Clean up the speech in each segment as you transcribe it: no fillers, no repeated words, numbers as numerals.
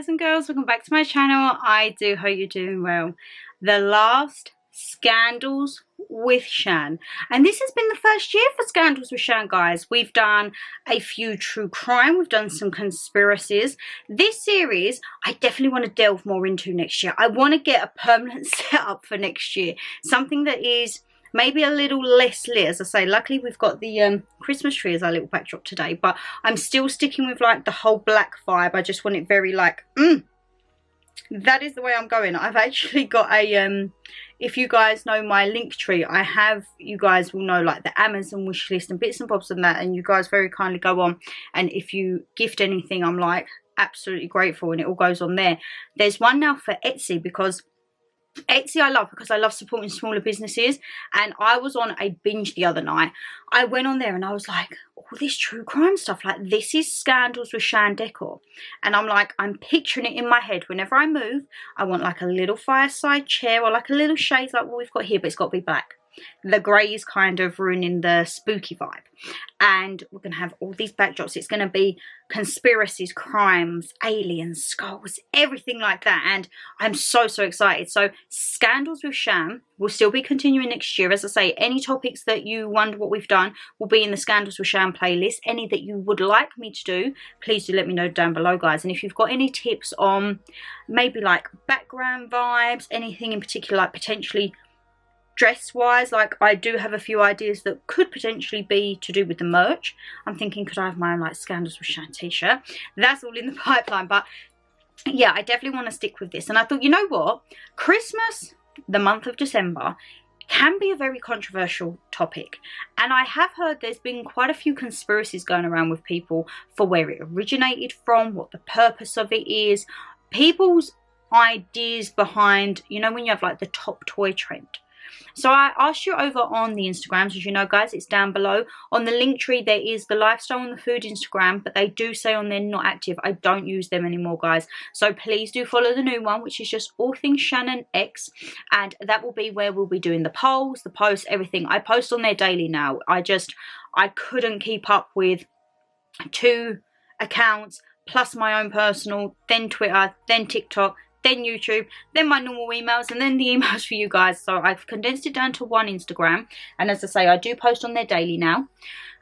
guys and girls, welcome back to my channel. I do hope you're doing well. The last Scandals with Shan, and this has been the first year for Scandals with Shan, guys. We've done a few true crime, we've done some conspiracies. This series I definitely want to delve more into next year. I want to get a permanent setup for next year, something that is maybe a little less lit. As I say, luckily we've got the Christmas tree as our little backdrop today, but I'm still sticking with like the whole black vibe. I just want it very like, that is the way I'm going. I've actually got a, if you guys know my link tree, I have, you guys will know, like the Amazon wish list and bits and bobs and that, and you guys very kindly go on, and if you gift anything, I'm like absolutely grateful, and it all goes on there. There's one now for Etsy, because Etsy I love because I love supporting smaller businesses, and I was on a binge the other night. I went on there and I was like, all this true crime stuff, like this is Scandals with Shan decor, and I'm like, I'm picturing it in my head. Whenever I move, I want like a little fireside chair or like a little shade like what we've got here, but it's got to be black. The grey is kind of ruining the spooky vibe, and we're going to have all these backdrops. It's going to be conspiracies, crimes, aliens, skulls, everything like that, and I'm so excited. So Scandals with Shan will still be continuing next year. As I say, any topics that you wonder what we've done will be in the Scandals with Shan playlist. Any that you would like me to do, please do let me know down below, guys. And if you've got any tips on maybe like background vibes, anything in particular, like potentially dress wise, like I do have a few ideas that could potentially be to do with the merch. I'm thinking, could I have my own like Scandals with Shan t-shirt? That's all in the pipeline, but yeah, I definitely want to stick with this. And I thought, you know what, Christmas, the month of December, can be a very controversial topic, and I have heard there's been quite a few conspiracies going around with people for where it originated from, what the purpose of it is, people's ideas behind, you know, when you have like the top toy trend. So I asked you over on the Instagrams, as you know, guys, it's down below. On the link tree, there is the lifestyle and the food Instagram, but they do say on there not active. I don't use them anymore, guys. So please do follow the new one, which is just AllThingsShannonLeighxx, and that will be where we'll be doing the polls, the posts, everything. I post on there daily now. I couldn't keep up with 2 accounts, plus my own personal, then Twitter, then TikTok, then YouTube, then my normal emails, and then the emails for you guys. So I've condensed it down to one Instagram, and as I say, I do post on there daily now,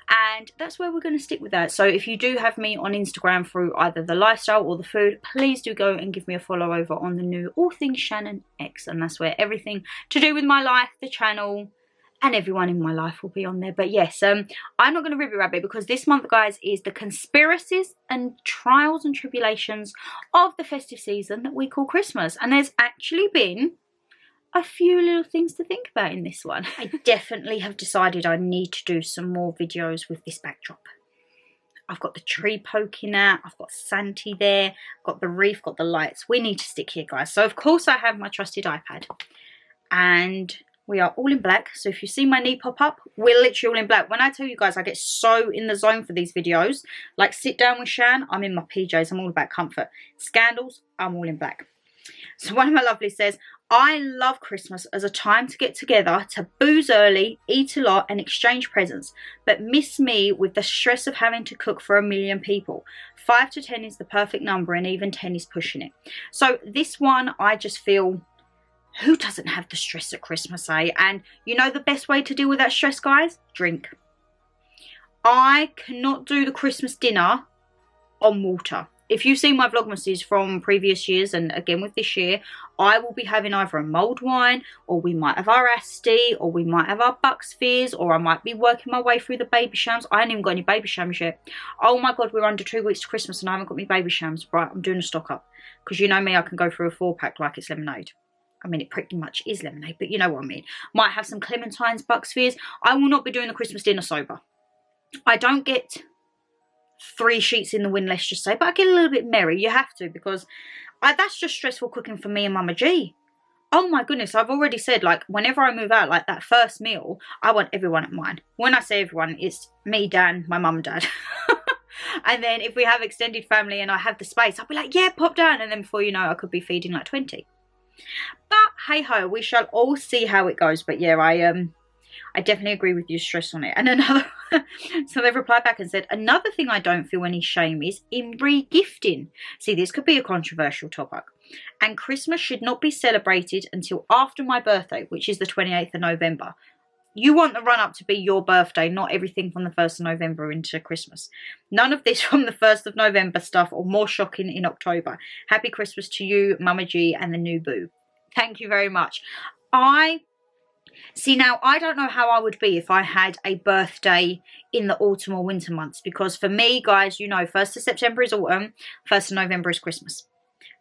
and that's where we're going to stick with that. So if you do have me on Instagram through either the lifestyle or the food, please do go and give me a follow over on the new AllThingsShannonLeighxx, and that's where everything to do with my life, the channel, and everyone in my life will be on there. But yes, I'm not going to ribbit rabbit, because this month, guys, is the conspiracies and trials and tribulations of the festive season that we call Christmas. And there's actually been a few little things to think about in this one. I definitely have decided I need to do some more videos with this backdrop. I've got the tree poking out, I've got Santy there, I've got the wreath, got the lights. We need to stick here, guys. So of course I have my trusted iPad, and we are all in black. So if you see my knee pop up, we're literally all in black. When I tell you guys, I get so in the zone for these videos. Like sit down with Shan, I'm in my PJs. I'm all about comfort. Scandals, I'm all in black. So one of my lovelies says, I love Christmas as a time to get together, to booze early, eat a lot and exchange presents, but miss me with the stress of having to cook for 1 million people. 5 to 10 is the perfect number, and even 10 is pushing it. So this one, I just feel, who doesn't have the stress at Christmas, eh? And you know the best way to deal with that stress, guys? Drink. I cannot do the Christmas dinner on water. If you see my vlogmases from previous years, and again with this year, I will be having either a mulled wine, or we might have our Asti, or we might have our Bucks Fizz, or I might be working my way through the baby shams. I haven't even got any baby shams yet. Oh my God, we're under 2 weeks to Christmas and I haven't got my baby shams. Right, I'm doing a stock up. Because you know me, I can go through a 4-pack like it's lemonade. I mean, it pretty much is lemonade, but you know what I mean. Might have some clementines, Bucks Fizz. I will not be doing the Christmas dinner sober. I don't get 3 sheets in the wind, let's just say, but I get a little bit merry. You have to, because that's just stressful cooking for me and Mama G. Oh my goodness, I've already said, like, whenever I move out, like that first meal, I want everyone at mine. When I say everyone, it's me, Dan, my mum and dad. And then if we have extended family and I have the space, I'll be like, yeah, pop down. And then before you know, I could be feeding like 20. But hey ho, we shall all see how it goes. But yeah, I definitely agree with you, stress on it. And another So they've replied back and said, another thing I don't feel any shame is in re-gifting. See, this could be a controversial topic. And Christmas should not be celebrated until after my birthday, which is the 28th of November. You want the run-up to be your birthday, not everything from the 1st of November into Christmas. None of this from the 1st of November stuff, or more shocking in October. Happy Christmas to you, Mama G, and the new boo. Thank you very much. See, now, I don't know how I would be if I had a birthday in the autumn or winter months. Because for me, guys, you know, 1st of September is autumn, 1st of November is Christmas.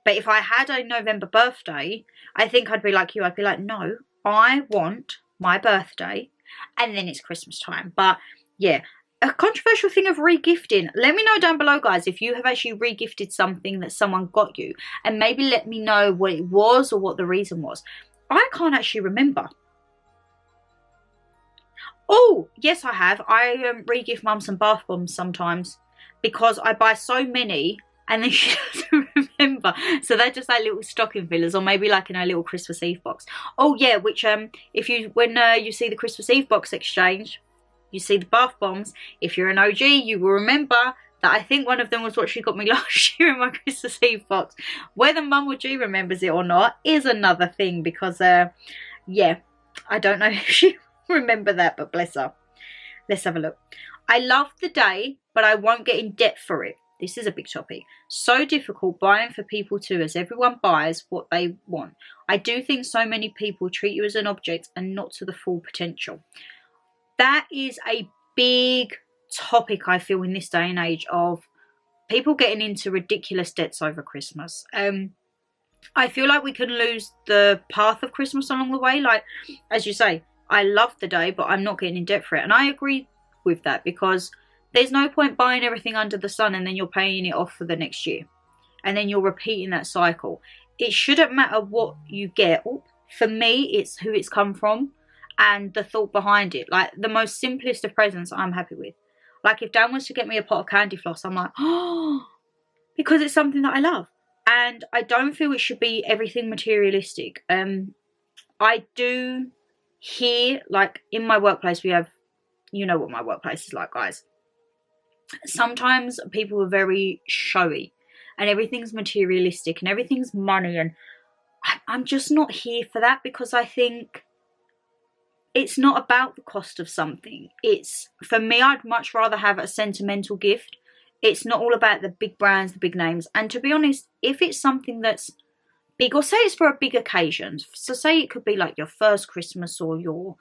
But if I had a November birthday, I think I'd be like you. I'd be like, no, I want my birthday and then it's Christmas time. But yeah, a controversial thing of re-gifting. Let me know down below, guys, if you have actually re-gifted something that someone got you, and maybe let me know what it was or what the reason was. I can't actually remember. Oh yes, I have. I re-gift mum some bath bombs sometimes because I buy so many and then she doesn't remember. So they're just like little stocking fillers, or maybe like in a little Christmas Eve box. Oh yeah, which if you, when you see the Christmas Eve box exchange, you see the bath bombs. If you're an OG, you will remember that I think one of them was what she got me last year in my Christmas Eve box. Whether Mum or G remembers it or not is another thing, because yeah, I don't know if she remember that, but bless her. Let's have a look. I love the day, but I won't get in debt for it. This is a big topic. So difficult buying for people too, as everyone buys what they want. I do think so many people treat you as an object and not to the full potential. That is a big topic, I feel, in this day and age, of people getting into ridiculous debts over Christmas. I feel like we can lose the path of Christmas along the way. Like, as you say, I love the day, but I'm not getting in debt for it. And I agree with that, because there's no point buying everything under the sun and then you're paying it off for the next year. And then you're repeating that cycle. It shouldn't matter what you get. For me, it's who it's come from and the thought behind it. Like, the most simplest of presents I'm happy with. Like, if Dan was to get me a pot of candy floss, I'm like, oh, because it's something that I love. And I don't feel it should be everything materialistic. I do hear, like, in my workplace, we have, you know what my workplace is like, guys. Sometimes people are very showy and everything's materialistic and everything's money, and I'm just not here for that, because I think it's not about the cost of something. It's, for me, I'd much rather have a sentimental gift. It's not all about the big brands, the big names. And to be honest, if it's something that's big, or say it's for a big occasion, so say it could be like your first Christmas or your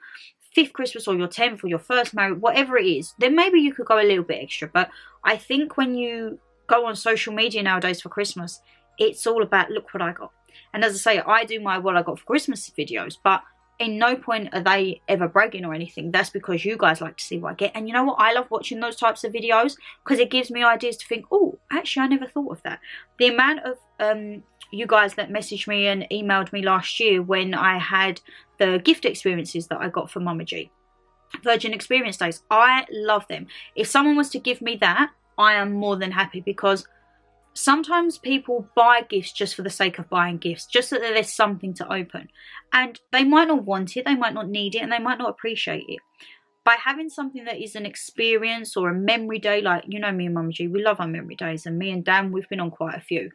5th Christmas or your 10th or your first marriage, whatever it is, then maybe you could go a little bit extra. But I think when you go on social media nowadays for Christmas, it's all about, look what I got. And as I say, I do my what I got for Christmas videos, but in no point are they ever bragging or anything. That's because you guys like to see what I get. And you know what? I love watching those types of videos, because it gives me ideas to think, oh, actually, I never thought of that. The amount of you guys that messaged me and emailed me last year when I had the gift experiences that I got for Mama G, Virgin Experience Days, I love them. If someone was to give me that, I am more than happy, because sometimes people buy gifts just for the sake of buying gifts, just so that there's something to open. And they might not want it, they might not need it, and they might not appreciate it. By having something that is an experience or a memory day, like, you know me and Mama G, we love our memory days, and me and Dan, we've been on quite a few.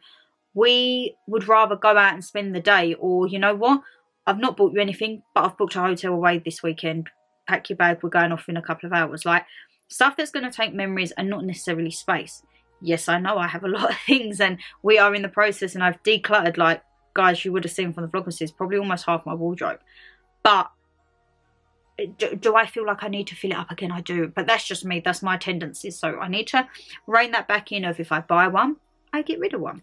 We would rather go out and spend the day, or, you know what, I've not bought you anything, but I've booked a hotel away this weekend. Pack your bag, we're going off in a couple of hours. Like, stuff that's going to take memories and not necessarily space. Yes, I know I have a lot of things, and we are in the process, and I've decluttered, like, guys, you would have seen from the vlogmases, probably almost half my wardrobe. But do I feel like I need to fill it up again? I do. But that's just me. That's my tendencies. So I need to rein that back in, of if I buy one, I get rid of one.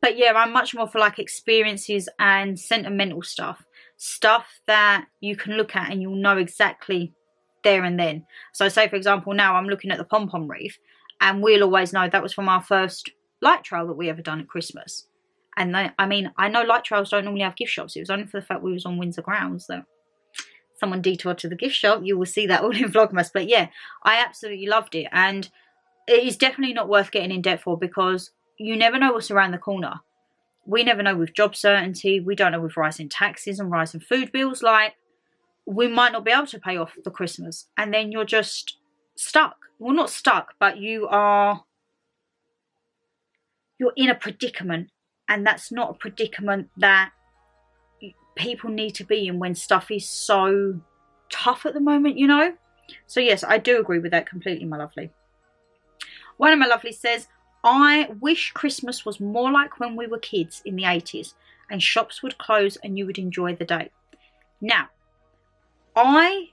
But yeah, I'm much more for like experiences and sentimental stuff. Stuff that you can look at and you'll know exactly there and then. So say, for example, now I'm looking at the pom-pom wreath, and we'll always know that was from our first light trail that we ever done at Christmas. And I mean, I know light trails don't normally have gift shops. It was only for the fact we was on Windsor grounds that someone detoured to the gift shop. You will see that all in Vlogmas. But yeah, I absolutely loved it. And it is definitely not worth getting in debt for, because you never know what's around the corner. We never know with job certainty. We don't know with rising taxes and rising food bills. Like, we might not be able to pay off the Christmas, and then you're just stuck. Well, not stuck, but you're in a predicament, and that's not a predicament that people need to be in when stuff is so tough at the moment, you know. So yes, I do agree with that completely, my lovely. One of my lovelies says, I wish Christmas was more like when we were kids in the 80s and shops would close and you would enjoy the day. Now, I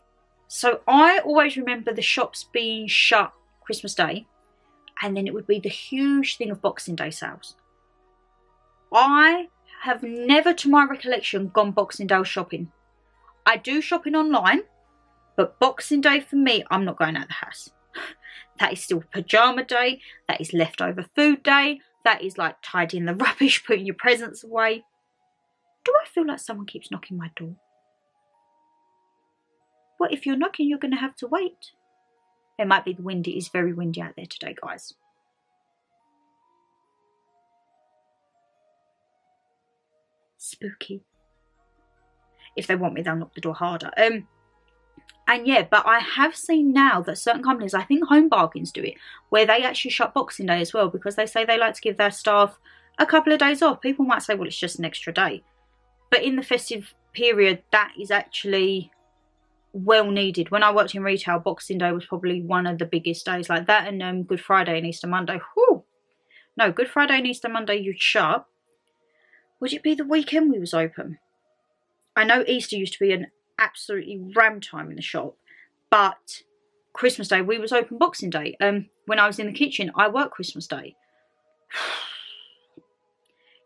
always remember the shops being shut Christmas Day, and then it would be the huge thing of Boxing Day sales. I have never, to my recollection, gone Boxing Day shopping. I do shopping online, but Boxing Day for me, I'm not going out of the house. That is still pajama day. That is leftover food day. That is like tidying the rubbish, putting your presents away. Do I feel like someone keeps knocking my door? Well, if you're knocking, you're going to have to wait. It might be the wind. It is very windy out there today, guys. Spooky. If they want me, they'll knock the door harder. And yeah, but I have seen now that certain companies, I think Home Bargains do it, where they actually shut Boxing Day as well, because they say they like to give their staff a couple of days off. People might say, well, it's just an extra day. But in the festive period, that is actually well needed. When I worked in retail, Boxing Day was probably one of the biggest days, like that and Good Friday and Easter Monday. Whew. No, Good Friday and Easter Monday you'd shut. Would it be the weekend we was open? I know Easter used to be an absolutely ram time in the shop, but Christmas Day we was open Boxing Day. When I was in the kitchen, I worked Christmas Day.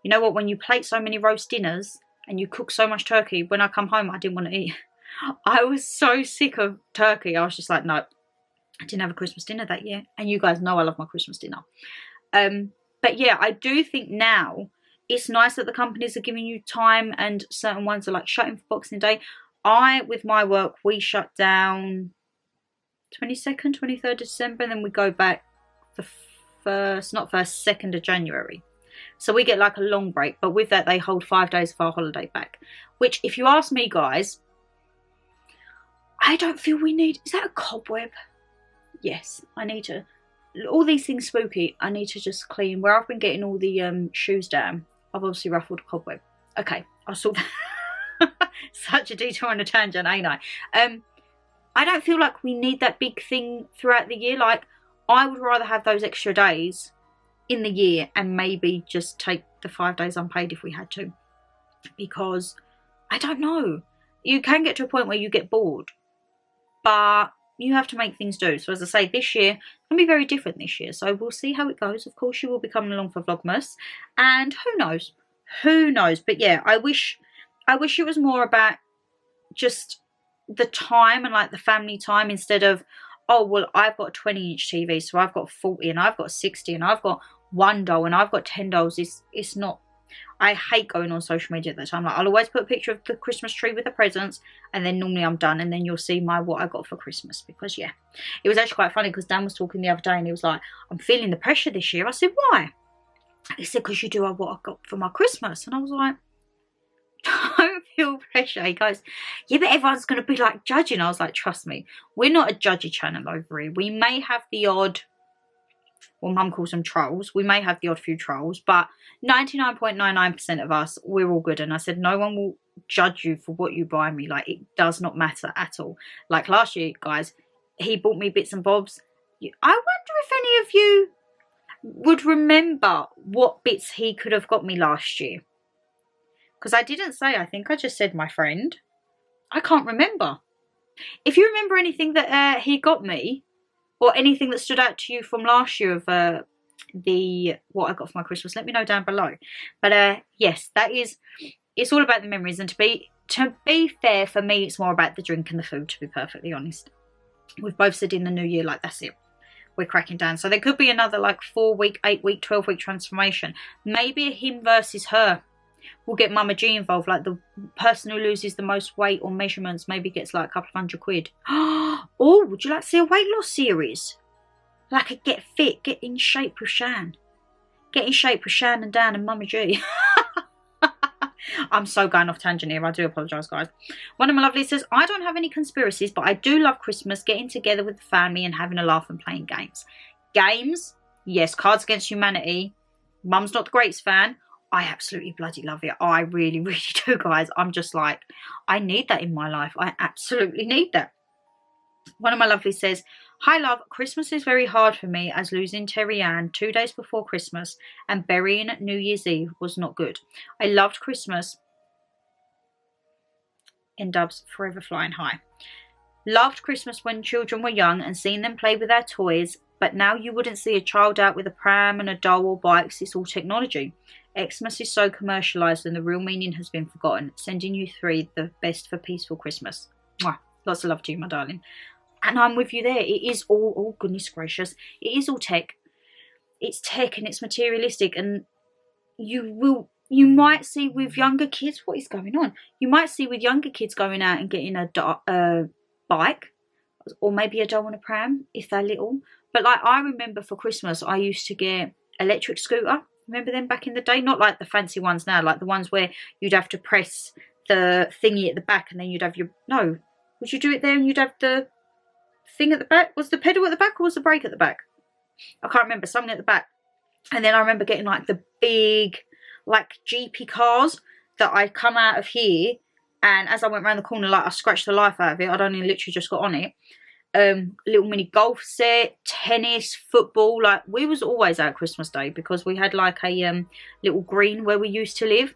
You know what, when you plate so many roast dinners and you cook so much turkey, when I come home I didn't want to eat. I was so sick of turkey. I was just like, no, I didn't have a Christmas dinner that year, and you guys know I love my Christmas dinner. But yeah, I do think now it's nice that the companies are giving you time, and certain ones are like shutting for Boxing Day. With my work, we shut down 22nd, 23rd December, and then we go back the 2nd of January. So we get like a long break, but with that, they hold 5 days of our holiday back. Which, if you ask me, guys, I don't feel we need. Is that a cobweb? Yes, I need to. All these things spooky, I need to just clean. Where I've been getting all the shoes down, I've obviously ruffled a cobweb. Okay, I saw that. Such a detour on a tangent, ain't I? I don't feel like we need that big thing throughout the year. Like, I would rather have those extra days in the year and maybe just take the 5 days unpaid if we had to. Because, I don't know. You can get to a point where you get bored. But you have to make things do. So as I say, this year, it's going to be very different this year. So we'll see how it goes. Of course, you will be coming along for Vlogmas. And who knows? Who knows? But yeah, I wish it was more about just the time and like the family time, instead of, oh, well, I've got a 20-inch TV, so I've got 40 and I've got 60 and I've got 1 doll and I've got 10 dolls. It's not. I hate going on social media at that time. Like, I'll always put a picture of the Christmas tree with the presents, and then normally I'm done, and then you'll see what I got for Christmas. Because yeah, it was actually quite funny, because Dan was talking the other day and he was like, I'm feeling the pressure this year. I said, why? He said, because you do what I got for my Christmas. And I was like, don't feel pressure. He goes, yeah, but everyone's going to be like judging. I was like, trust me, we're not a judgy channel over here. We may have the odd, well, Mum calls them trolls. We may have the odd few trolls, but 99.99% of us, we're all good. And I said, no one will judge you for what you buy me. Like, it does not matter at all. Like last year, guys, he bought me bits and bobs. I wonder if any of you would remember what bits he could have got me last year. Because I didn't say, I think I just said my friend. I can't remember. If you remember anything that he got me, or anything that stood out to you from last year of what I got for my Christmas, let me know down below. But yes, it's all about the memories. And to be fair, for me, it's more about the drink and the food, to be perfectly honest. We've both said in the new year, like, that's it. We're cracking down. So there could be another like 4-week, 8-week, 12-week transformation. Maybe a him versus her. We'll get Mama G involved, like the person who loses the most weight or measurements maybe gets like a couple of £100. Oh, would you like to see a weight loss series? Like a get fit, get in shape with Shan. Get in shape with Shan and Dan and Mama G. I'm so going off tangent here. I do apologise, guys. One of my lovelies says, I don't have any conspiracies, but I do love Christmas, getting together with the family and having a laugh and playing games. Games? Yes, Cards Against Humanity. Mum's not the greatest fan. I absolutely bloody love it. I really, really do, guys. I'm just like, I need that in my life. I absolutely need that. One of my lovelies says, hi love, Christmas is very hard for me as losing Terry Ann 2 days before Christmas and burying New Year's Eve was not good. I loved Christmas. In dubs, forever flying high. Loved Christmas when children were young and seeing them play with their toys, but now you wouldn't see a child out with a pram and a doll or bikes. It's all technology. Xmas is so commercialised and the real meaning has been forgotten. Sending you three the best for peaceful Christmas. Mwah. Lots of love to you, my darling. And I'm with you there. It is all, oh goodness gracious, it is all tech. It's tech and it's materialistic, and you might see with younger kids, what is going on? You might see with younger kids going out and getting a bike, or maybe a doll and a pram if they're little. But like, I remember for Christmas I used to get electric scooter. Remember them back in the day? Not like the fancy ones now, like the ones where you'd have to press the thingy at the back and then you'd have your, no, would you do it there and you'd have the thing at the back? Was the pedal at the back or was the brake at the back? I can't remember, something at the back. And then I remember getting like the big like jeepy cars that I come out of here, and as I went around the corner, like I scratched the life out of it. I'd only literally just got on it. Little mini golf set, tennis, football. Like, we was always out Christmas Day because we had like a little green where we used to live,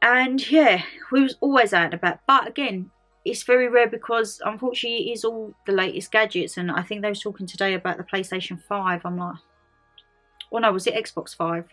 and yeah, we was always out and about. But again, it's very rare because unfortunately it is all the latest gadgets. And I think they was talking today about the PlayStation 5. I'm like, oh no, was it Xbox 5?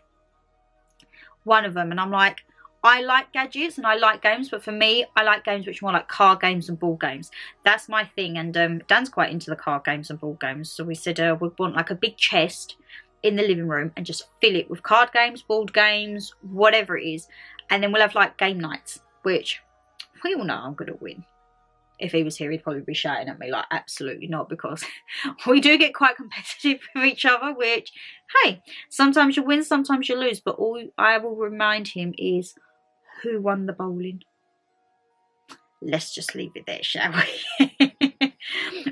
One of them. And I'm like, I like gadgets and I like games, but for me, I like games which are more like card games and board games. That's my thing. And Dan's quite into the card games and board games, so we said we'd want like a big chest in the living room and just fill it with card games, board games, whatever it is. And then we'll have like game nights, which we all know I'm going to win. If he was here, he'd probably be shouting at me like, absolutely not, because we do get quite competitive with each other, which, hey, sometimes you win, sometimes you lose, but all I will remind him is who won the bowling. Let's just leave it there, shall we?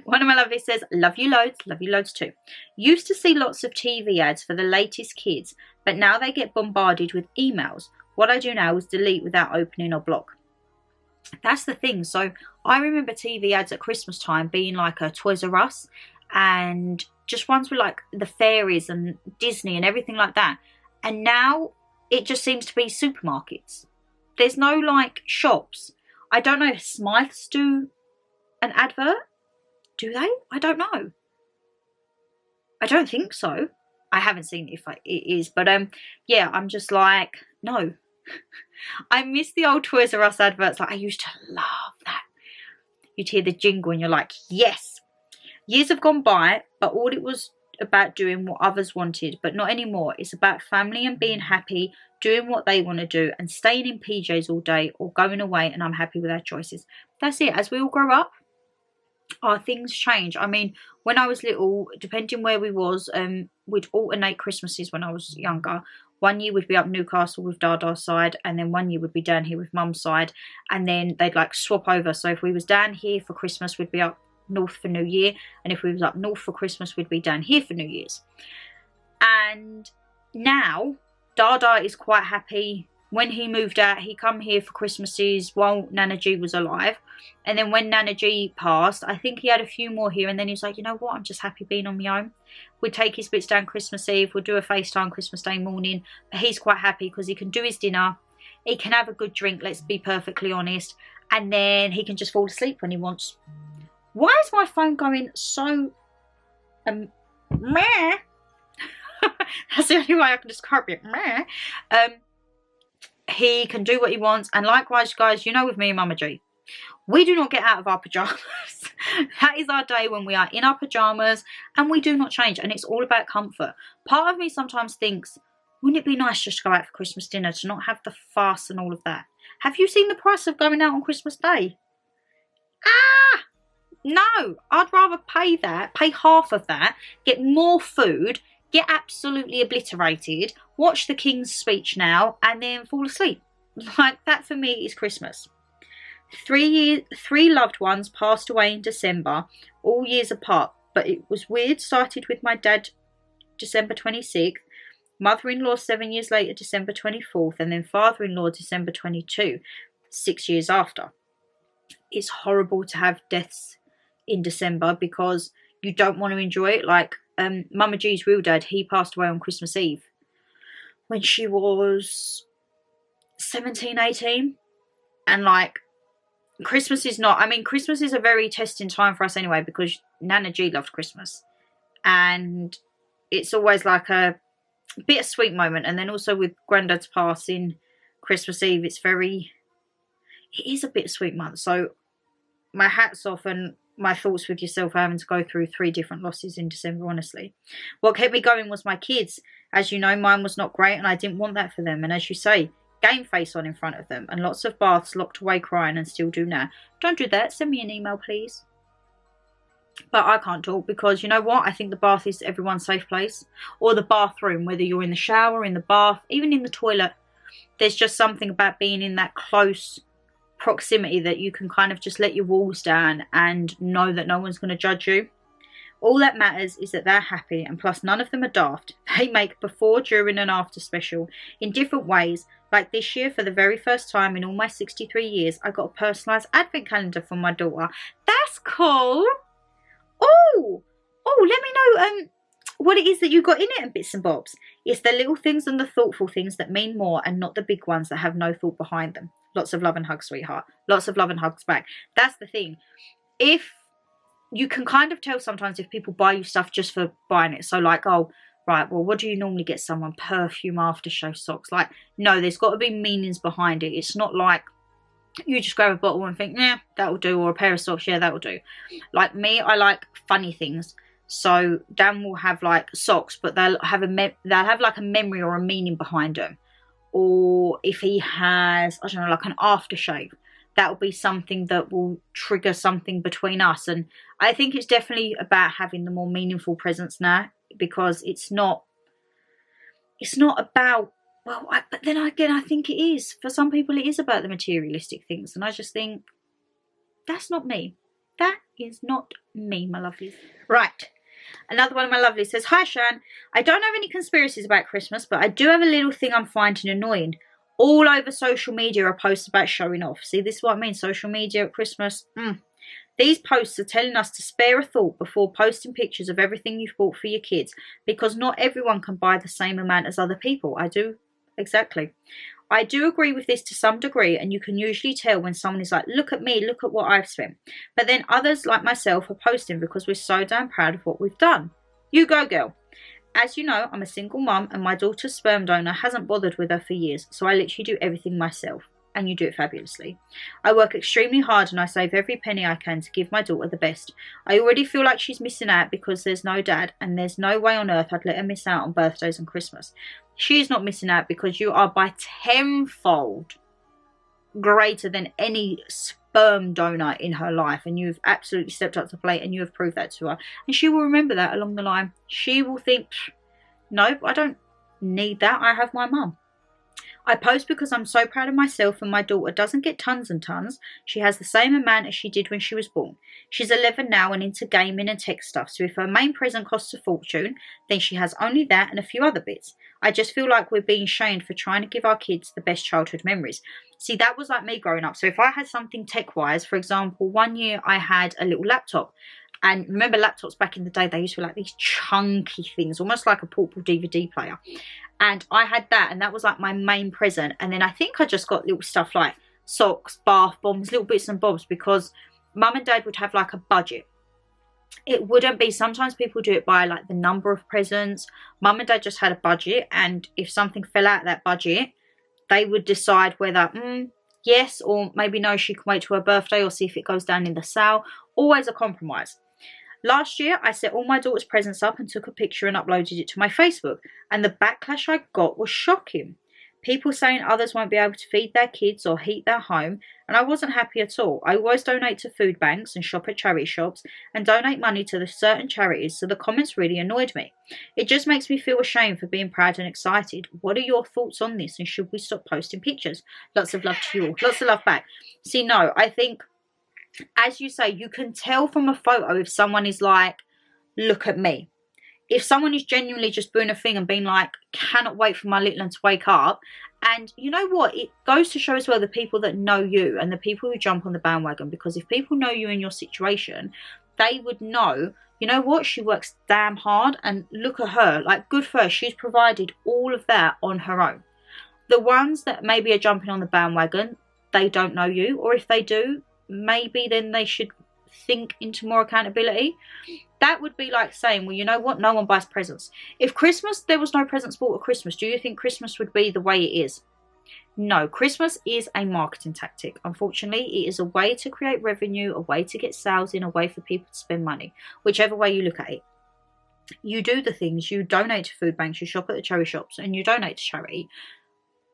One of my lovelies says, love you loads too. Used to see lots of TV ads for the latest kids, but now they get bombarded with emails. What I do now is delete without opening or block. That's the thing. So I remember TV ads at Christmas time being like a Toys R Us, and just ones with like the fairies and Disney and everything like that. And now it just seems to be supermarkets. There's no like shops. I don't know if Smyths do an advert. Do they? I don't know. I don't think so. I haven't seen if it is, but yeah, I'm just like, no. I miss the old Toys R Us adverts. Like, I used to love that. You'd hear the jingle and you're like, yes. Years have gone by, but all it was about doing what others wanted, but not anymore. It's about family and being happy, doing what they want to do, and staying in PJs all day or going away, and I'm happy with our choices. That's it. As we all grow up, our things change. I mean, when I was little, depending where we was, we'd alternate Christmases when I was younger. One year we'd be up Newcastle with Dada's side, and then one year we'd be down here with Mum's side, and then they'd like swap over. So if we was down here for Christmas, we'd be up north for New Year, and if we was up north for Christmas, we'd be down here for New Year's. And now Dada is quite happy. When he moved out, he come here for Christmases while Nana G was alive, and then when Nana G passed, I think he had a few more here, and then he was like, you know what, I'm just happy being on my own. We'd take his bits down Christmas Eve, we'd do a FaceTime Christmas Day morning, but he's quite happy because he can do his dinner, he can have a good drink, let's be perfectly honest, and then he can just fall asleep when he wants. Why is my phone going so meh? That's the only way I can describe it. Meh. He can do what he wants, and likewise, guys, you know, with me and Mama G, we do not get out of our pajamas. That is our day when we are in our pajamas, and we do not change, and it's all about comfort. Part of me sometimes thinks, wouldn't it be nice just to go out for Christmas dinner, to not have the fuss and all of that? Have you seen the price of going out on Christmas Day? No, I'd rather pay half of that, get more food, get absolutely obliterated, watch the King's Speech now, and then fall asleep. Like, that for me is Christmas. 3 loved ones passed away in December, all years apart, but it was weird. Started with my dad December 26th, mother-in-law 7 years later, December 24th, and then father-in-law December 22, 6 years after. It's horrible to have deaths in December because you don't want to enjoy it. Like, Mama G's real dad, he passed away on Christmas Eve when she was 17, 18. And like, Christmas is not, I mean, Christmas is a very testing time for us anyway, because Nana G loved Christmas. And it's always like a bittersweet moment. And then also with Grandad's passing Christmas Eve, it is a bittersweet month. So my hat's off and my thoughts with yourself having to go through 3 different losses in December, honestly. What kept me going was my kids. As you know, mine was not great and I didn't want that for them. And as you say, game face on in front of them and lots of baths, locked away crying, and still do now. Don't do that. Send me an email, please. But I can't talk because, you know what? I think the bath is everyone's safe place. Or the bathroom, whether you're in the shower, in the bath, even in the toilet. There's just something about being in that close proximity that you can kind of just let your walls down and know that no one's going to judge you. All that matters is that they're happy, and plus none of them are daft. They make before, during and after special in different ways. Like this year, for the very first time in all my 63 years, I got a personalised advent calendar from my daughter. That's cool. Oh, let me know what it is that you got in it and bits and bobs. It's the little things and the thoughtful things that mean more, and not the big ones that have no thought behind them. Lots of love and hugs, sweetheart. Lots of love and hugs back. That's the thing. If you can kind of tell sometimes if people buy you stuff just for buying it. So like, oh, right, well, what do you normally get someone? Perfume, aftershave, socks. Like, no, there's got to be meanings behind it. It's not like you just grab a bottle and think, yeah, that'll do. Or a pair of socks, yeah, that'll do. Like me, I like funny things. So Dan will have like socks, but they'll have like a memory or a meaning behind them. Or if he has, I don't know, like an aftershave, that will be something that will trigger something between us. And I think it's definitely about having the more meaningful presents now, because it's not about, well, but then again, I think it is. For some people, it is about the materialistic things. And I just think, that's not me. That is not me, my lovelies. Right. Another one of my lovelies says, hi, Shan. I don't have any conspiracies about Christmas, but I do have a little thing I'm finding annoying. All over social media are posts about showing off. See, this is what I mean. Social media at Christmas. These posts are telling us to spare a thought before posting pictures of everything you've bought for your kids, because not everyone can buy the same amount as other people. Exactly. I do agree with this to some degree, and you can usually tell when someone is like, look at me, look at what I've spent. But then others, like myself, are posting because we're so damn proud of what we've done. You go, girl. As you know, I'm a single mum, and my daughter's sperm donor hasn't bothered with her for years, so I literally do everything myself. And you do it fabulously. I work extremely hard and I save every penny I can to give my daughter the best. I already feel like she's missing out because there's no dad, and there's no way on earth I'd let her miss out on birthdays and Christmas. She's not missing out because you are by tenfold greater than any sperm donor in her life, and you've absolutely stepped up to the plate, and you have proved that to her. And she will remember that along the line. She will think, nope, I don't need that. I have my mum. I post because I'm so proud of myself, and my daughter doesn't get tons and tons. She has the same amount as she did when she was born. She's 11 now and into gaming and tech stuff, so if her main present costs a fortune, then she has only that and a few other bits. I just feel like we're being shamed for trying to give our kids the best childhood memories. See, that was like me growing up. So if I had something tech-wise, for example, one year I had a little laptop. And remember laptops back in the day, they used to be like these chunky things, almost like a portable DVD player. And I had that, and that was like my main present. And then I think I just got little stuff like socks, bath bombs, little bits and bobs, because mum and dad would have like a budget. It wouldn't be, sometimes people do it by like the number of presents. Mum and dad just had a budget, and if something fell out of that budget, they would decide whether yes or maybe no, she can wait till her birthday or see if it goes down in the sale. Always a compromise. Last year, I set all my daughter's presents up and took a picture and uploaded it to my Facebook, and the backlash I got was shocking. People saying others won't be able to feed their kids or heat their home, and I wasn't happy at all. I always donate to food banks and shop at charity shops and donate money to the certain charities, so the comments really annoyed me. It just makes me feel ashamed for being proud and excited. What are your thoughts on this, and should we stop posting pictures? Lots of love to you all. Lots of love back. See, no, I think, as you say, you can tell from a photo if someone is like, look at me. If someone is genuinely just doing a thing and being like, cannot wait for my little one to wake up. And you know what? It goes to show as well the people that know you and the people who jump on the bandwagon. Because if people know you in your situation, they would know, you know what? She works damn hard, and look at her. Like, good for her. She's provided all of that on her own. The ones that maybe are jumping on the bandwagon, they don't know you. Or if they do, maybe then they should think into more accountability. That would be like saying, well, you know what, no one buys presents. If Christmas, there was no presents bought at Christmas, do you think Christmas would be the way it is? No, Christmas is a marketing tactic. Unfortunately, it is a way to create revenue, a way to get sales in, a way for people to spend money, whichever way you look at it. You do the things, you donate to food banks, you shop at the charity shops, and you donate to charity.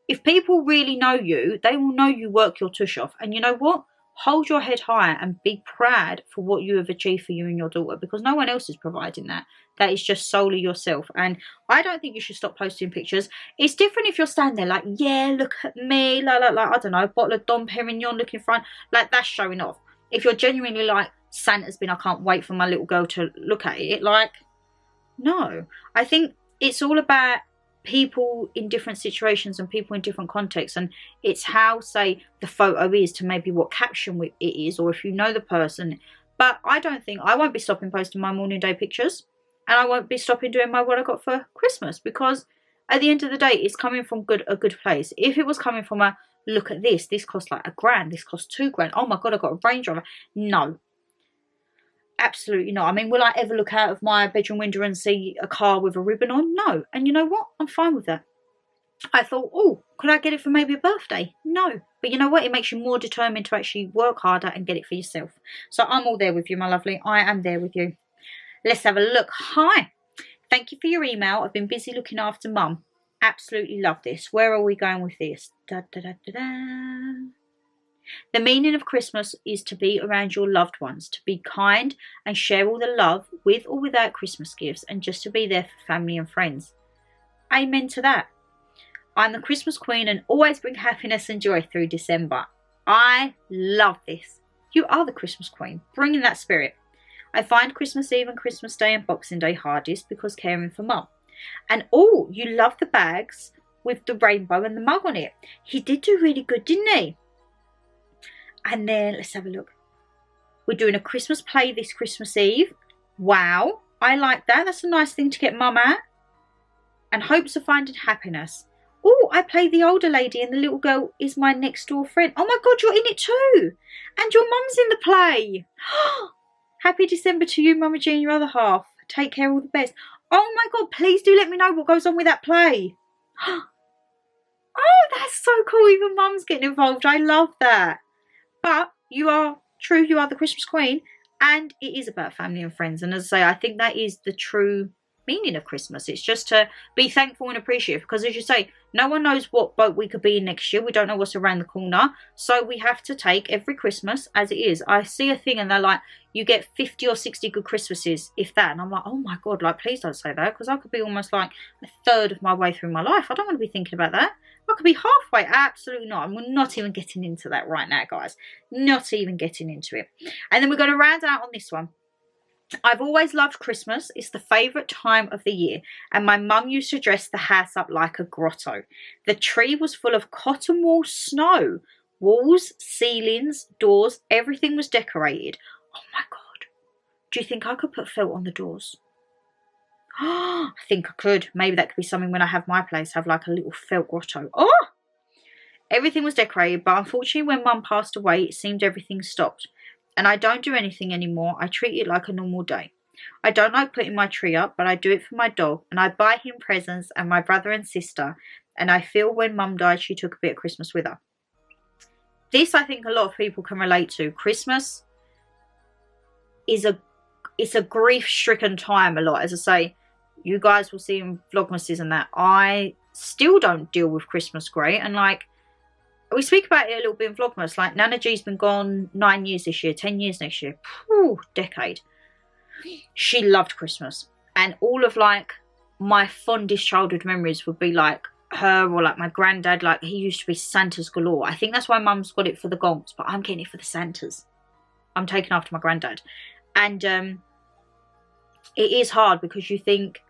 If people really know you, they will know you work your tush off. And you know what? Hold your head high and be proud for what you have achieved for you and your daughter, because no one else is providing that. That is just solely yourself. And I don't think you should stop posting pictures. It's different if you're standing there like, yeah, look at me, like, I don't know, bottle of Dom Perignon looking front, like that's showing off. If you're genuinely like, Santa's been, I can't wait for my little girl to look at it, like, no. I think it's all about people in different situations and people in different contexts, and it's how, say, the photo is to maybe what caption it is, or if you know the person. But I won't be stopping posting my morning day pictures, and I won't be stopping doing my what I got for Christmas, because at the end of the day, it's coming from a good place. If it was coming from a, look at this cost like £1,000, this cost £2,000, oh my god, I got a Range Rover, no. Absolutely not. I mean, will I ever look out of my bedroom window and see a car with a ribbon on? No. And you know what? I'm fine with that. I thought, oh, could I get it for maybe a birthday? No. But you know what? It makes you more determined to actually work harder and get it for yourself. So I'm all there with you, my lovely. I am there with you. Let's have a look. Hi. Thank you for your email. I've been busy looking after mum. Absolutely love this. Where are we going with this? Da, da, da, da, da. The meaning of Christmas is to be around your loved ones, to be kind and share all the love with or without Christmas gifts, and just to be there for family and friends. Amen to that. I'm the Christmas Queen and always bring happiness and joy through December. I love this. You are the Christmas Queen, bringing that spirit. I find Christmas Eve and Christmas Day and Boxing Day hardest because caring for mum. And oh, you love the bags with the rainbow and the mug on it. He did do really good, didn't he? And then, let's have a look. We're doing a Christmas play this Christmas Eve. Wow, I like that. That's a nice thing to get mum at. And hopes of finding happiness. Oh, I play the older lady and the little girl is my next door friend. Oh my god, you're in it too. And your mum's in the play. Happy December to you, Mama Jean, your other half. Take care, all the best. Oh my god, please do let me know what goes on with that play. Oh, that's so cool. Even mum's getting involved. I love that. But you are true, you are the Christmas Queen, and it is about family and friends. And as I say, I think that is the true meaning of Christmas. It's just to be thankful and appreciative, because as you say, no one knows what boat we could be in next year. We don't know what's around the corner. So we have to take every Christmas as it is. I see a thing and they're like, you get 50 or 60 good Christmases, if that. And I'm like, oh my god, like, please don't say that, because I could be almost like a third of my way through my life. I don't want to be thinking about that. I could be halfway. Absolutely not. And we're not even getting into that right now, guys. Not even getting into it. And then we're going to round out on this one. I've always loved Christmas. It's the favourite time of the year. And my mum used to dress the house up like a grotto. The tree was full of cotton wool snow. Walls, ceilings, doors, everything was decorated. Oh my god. Do you think I could put felt on the doors? I think I could. Maybe that could be something when I have my place. Have like a little felt grotto. Oh! Everything was decorated. But unfortunately when mum passed away, it seemed everything stopped. And I don't do anything anymore. I treat it like a normal day. I don't like putting my tree up, but I do it for my dog. And I buy him presents and my brother and sister. And I feel when mum died, she took a bit of Christmas with her. This, I think a lot of people can relate to. Christmas is a grief-stricken time a lot. As I say, you guys will see in Vlogmases and that. I still don't deal with Christmas great. And like, we speak about it a little bit in Vlogmas. Like, Nana G's been gone 9 years this year, 10 years next year. Whew, decade. She loved Christmas. And all of like my fondest childhood memories would be like her or like my granddad. Like, he used to be Santa's galore. I think that's why Mum's got it for the gonks, but I'm getting it for the Santas. I'm taking after my granddad. And it is hard because you think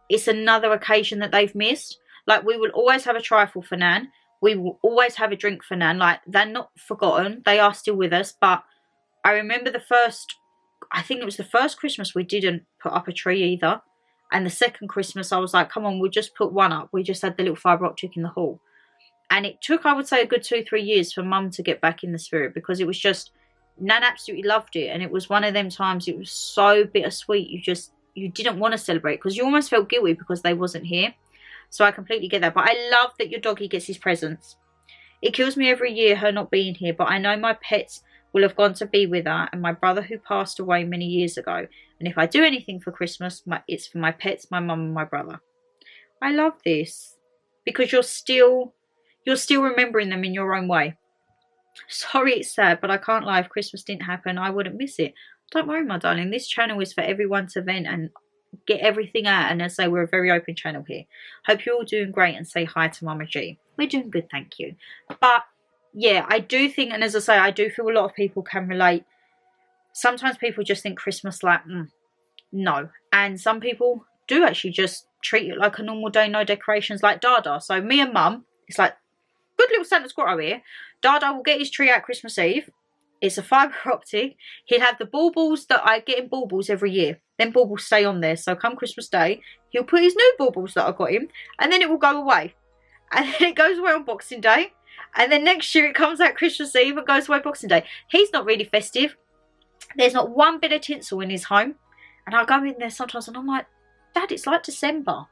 it's another occasion that they've missed. Like, we will always have a trifle for Nan. We will always have a drink for Nan. Like, they're not forgotten. They are still with us. But I remember I think it was the first Christmas we didn't put up a tree either. And the second Christmas I was like, come on, we'll just put one up. We just had the little fibre optic in the hall. And it took, I would say, a good 2-3 years for Mum to get back in the spirit, because it was just, Nan absolutely loved it. And it was one of them times, it was so bittersweet. You didn't want to celebrate because you almost felt guilty because they wasn't here. So I completely get that. But I love that your doggy gets his presents. It kills me every year, her not being here. But I know my pets will have gone to be with her, and my brother who passed away many years ago. And if I do anything for Christmas, it's for my pets, my mum and my brother. I love this because you're still remembering them in your own way. Sorry it's sad, but I can't lie. If Christmas didn't happen, I wouldn't miss it. Don't worry, my darling. This channel is for everyone to vent and get everything out. And as I say, we're a very open channel here. Hope you're all doing great, and say hi to Mama G. We're doing good, thank you. But yeah, I do think, and as I say, I do feel a lot of people can relate. Sometimes people just think Christmas like, no. And some people do actually just treat it like a normal day, no decorations, like Dada. So me and Mum, it's like, good little Santa Squirrel here. Dada will get his tree out Christmas Eve. It's a fibre optic. He'll have the baubles that I get in baubles every year. Then baubles stay on there. So come Christmas Day, he'll put his new baubles that I got him, and then it will go away. And then it goes away on Boxing Day. And then next year it comes out Christmas Eve and goes away Boxing Day. He's not really festive. There's not one bit of tinsel in his home. And I go in there sometimes and I'm like, Dad, it's like December.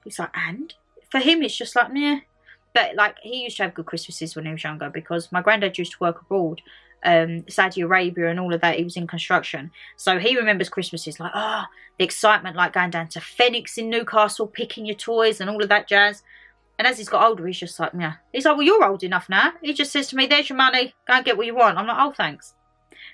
He's like, and? For him, it's just like, meh. But like, he used to have good Christmases when he was younger, because my granddad used to work abroad, Saudi Arabia and all of that. He was in construction. So he remembers Christmases like, the excitement, like going down to Phoenix in Newcastle, picking your toys and all of that jazz. And as he's got older, he's just like, yeah. He's like, well, you're old enough now. He just says to me, there's your money. Go and get what you want. I'm like, oh, thanks.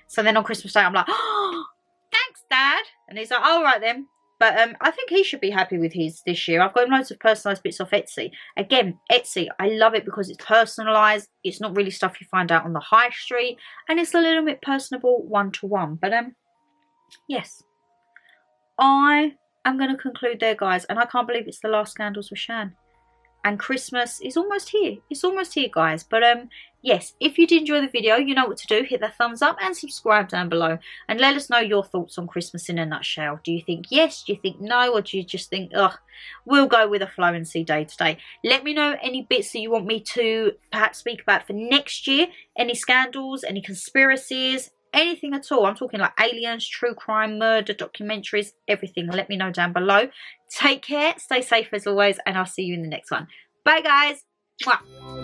So then on Christmas Day, I'm like, oh, thanks, Dad. And he's like, all right then. But I think he should be happy with his this year. I've got loads of personalised bits off Etsy. Again, Etsy, I love it because it's personalised. It's not really stuff you find out on the high street. And it's a little bit personable one-to-one. But yes. I am going to conclude there, guys. And I can't believe it's the last Scandals with Shan. And Christmas is almost here. It's almost here, guys. But yes, if you did enjoy the video, you know what to do. Hit that thumbs up and subscribe down below. And let us know your thoughts on Christmas in a nutshell. Do you think yes? Do you think no? Or do you just think, ugh, we'll go with a flow and see day to day? Let me know any bits that you want me to perhaps speak about for next year. Any scandals, any conspiracies, anything at all. I'm talking like aliens, true crime, murder, documentaries, everything. Let me know down below. Take care, stay safe as always, and I'll see you in the next one. Bye, guys. Mwah.